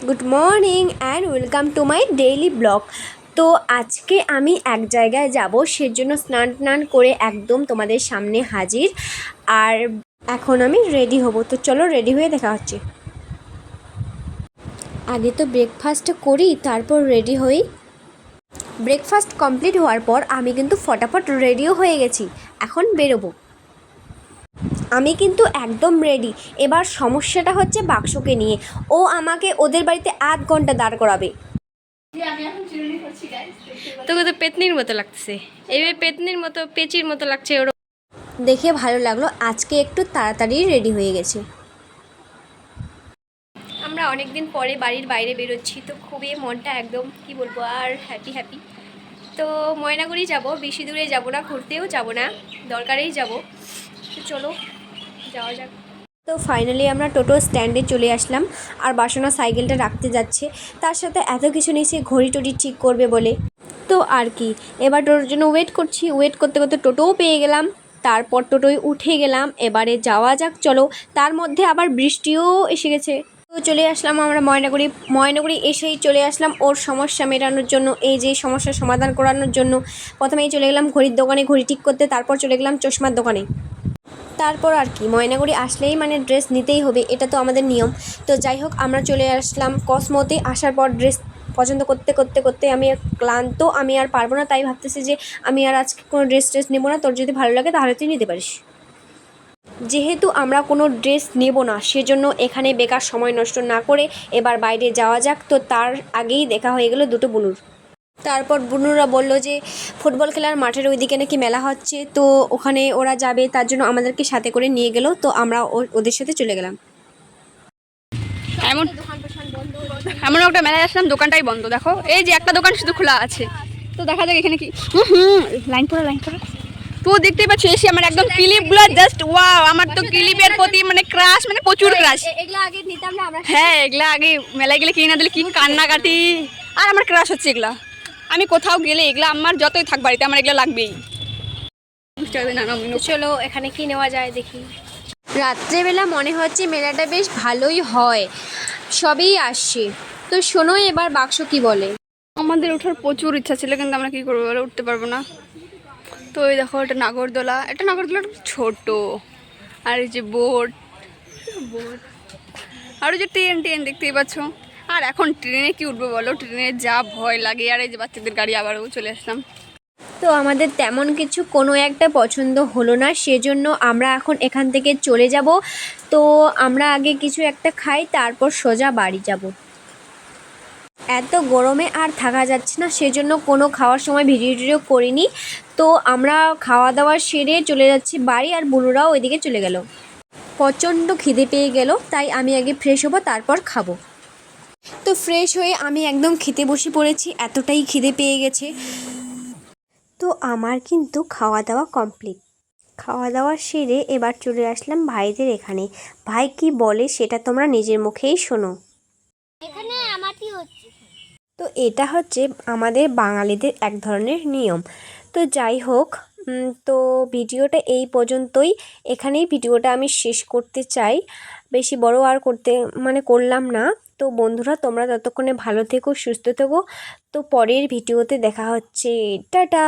Good morning and welcome to my daily blog. তো আজকে আমি এক জায়গায় যাব, সেজন্য স্নান করে একদম তোমাদের সামনে হাজির। আর এখন আমি রেডি হব, তো চলো রেডি হয়ে দেখা হচ্ছে। আগে তো ব্রেকফাস্ট করি, তারপর রেডি হই। ব্রেকফাস্ট কমপ্লিট হওয়ার পর আমি কিন্তু ফটাফট রেডিও হয়ে গেছি, এখন বেরোবো। আমি কিন্তু একদম রেডি। এবার সমস্যাটা হচ্ছে বাক্সকে নিয়ে। ও আমাকে ওদের বাড়িতে আধ ঘন্টা দাঁড় করাবে। তোকে তো পেতনির মতো লাগছে, এবার পেতনির মতো পেচির মতো লাগছে। ওর দেখে ভালো লাগলো, আজকে একটু তাড়াতাড়ি রেডি হয়ে গেছে। আমরা অনেক দিন পরে বাড়ির বাইরে বেরোচ্ছি, তো খুবই মনটা একদম কি বলবো আর হ্যাপি। তো ময়নাগুড়ি যাব, বেশি দূরে যাব না, ঘুরতেও যাব না, দরকারেই যাব। তো চলো যাওয়া যাক। তো ফাইনালি আমরা টোটো স্ট্যান্ডে চলে আসলাম, আর বাসনা সাইকেলটা রাখতে যাচ্ছে। তার সাথে এত কিছু নিচে ঘড়ি টড়ি ঠিক করবে বলে। তো আর কি, এবার টোটোর জন্য ওয়েট করছি। ওয়েট করতে করতে টোটোও পেয়ে গেলাম, তারপর টোটোয় উঠে গেলাম। এবারে যাওয়া যাক চলো। তার মধ্যে আবার বৃষ্টিও এসে গেছে। তো চলে আসলাম আমরা ময়নাগুড়ি এসেই চলে আসলাম ওর সমস্যা মেটানোর জন্য, এই যে সমস্যার সমাধান করানোর জন্য। প্রথমেই চলে গেলাম ঘড়ির দোকানে ঘড়ি ঠিক করতে, তারপর চলে গেলাম চশমার দোকানে। তারপর আর কি, ময়নাগুড়ি আসলেই মানে ড্রেস নিতেই হবে, এটা তো আমাদের নিয়ম। তো যাই হোক, আমরা চলে আসলাম কসমোতে। আসার পর ড্রেস পছন্দ করতে করতে করতে আমি ক্লান্ত, আমি আর পারবো না। তাই ভাবতেছি যে আমি আর আজকে কোনো ড্রেস নেবো না। তোর যদি ভালো লাগে তাহলে তুই নিতে পারিস। যেহেতু আমরা কোনো ড্রেস নেব না, সেজন্য এখানে বেকার সময় নষ্ট না করে এবার বাইরে যাওয়া যাক। তো তার আগেই দেখা হয়ে গেল দুটো বুনুর। তারপর বুনুরা বলল যে ফুটবল খেলার মাঠের ওইদিকে নাকি মেলা হচ্ছে, তো ওখানে ওরা যাবে, তার জন্য আমাদেরকে সাথে করে নিয়ে গেল। তো আমরা ওদের সাথে চলে গেলাম। এমন এমন একটা মেলায় আসলাম, দোকানটাই বন্ধ। দেখো এই যে একটা দোকান শুধু খোলা আছে। তো দেখা যাক এখানে কি। লাইন পড়া। তো দেখতেই পাচ্ছ এসে আমার একদম ক্লিপগুলো জাস্ট ওয়াও। আমার তো ক্লিপের প্রতি মানে ক্রাশ, মানে প্রচুর ক্রাশ। এগুলো আগে নিতাম না আমরা। হ্যাঁ, এগুলা আগে মেলায় গেলে কিনে না দিলে কি কান্নাকাটি। আর আমার ক্রাশ হচ্ছে এগুলা। আমি কোথাও গেলে এগুলা আমার যতই থাক বাড়িতে আমার এগুলো লাগবেই। চলো এখানে কি নেওয়া যায় দেখি। রাত্রেবেলা মনে হচ্ছে মেলাটা বেশ ভালোই হয়, সবই আসছে। তো শোনো এবার বাক্স কি বলে। আমাদের ওঠার প্রচুর ইচ্ছা ছিল, কিন্তু আমরা কি করবো বলে উঠতে পারবো না। তো ওই দেখো এটা নাগরদোলা, ছোট। আর এই যে বোট, আর ওই যে ট্রেন দেখতেই পাচ্ছ। আর এখন ট্রেনে কি উঠবো বলো, ট্রেনে যা ভয় লাগে। আর এই যে বাচ্চাদের গাড়ি, আবারও চলে আসলাম। তো আমাদের তেমন কিছু কোনো একটা পছন্দ হলো না, সেজন্য আমরা এখন এখান থেকে চলে যাব। তো আমরা আগে কিছু একটা খাই, তারপর সোজা বাড়ি যাব। এত গরমে আর থাকা যাচ্ছে না, সেজন্য কোনো খাওয়ার সময় ভিডিও করিনি। তো আমরা খাওয়া দাওয়া সেরে চলে যাচ্ছি বাড়ি, আর বুনুরাও ওইদিকে চলে গেল। প্রচণ্ড খিদে পেয়ে গেল, তাই আমি আগে ফ্রেশ হব, তারপর খাবো। তো ফ্রেশ হয়ে আমি একদম খেতে বসে পড়েছি, এতটাই খিদে পেয়ে গেছে। তো আমার কিন্তু খাওয়া দাওয়া কমপ্লিট। খাওয়া দাওয়া সেরে এবার চলে আসলাম ভাইদের এখানে। ভাই কি বলে সেটা তোমরা নিজের মুখেই শোনো। এখানে আমারই হচ্ছে। তো এটা হচ্ছে আমাদের বাঙালিদের এক ধরনের নিয়ম। তো যাই হোক, তো ভিডিওটা এই পর্যন্তই। এখানেই ভিডিওটা আমি শেষ করতে চাই, বেশি বড় আর করলাম না। তো বন্ধুরা, তোমরা ততক্ষণে ভালো থেকো, সুস্থ থেকো। তো পরের ভিডিওতে দেখা হচ্ছে। টাটা।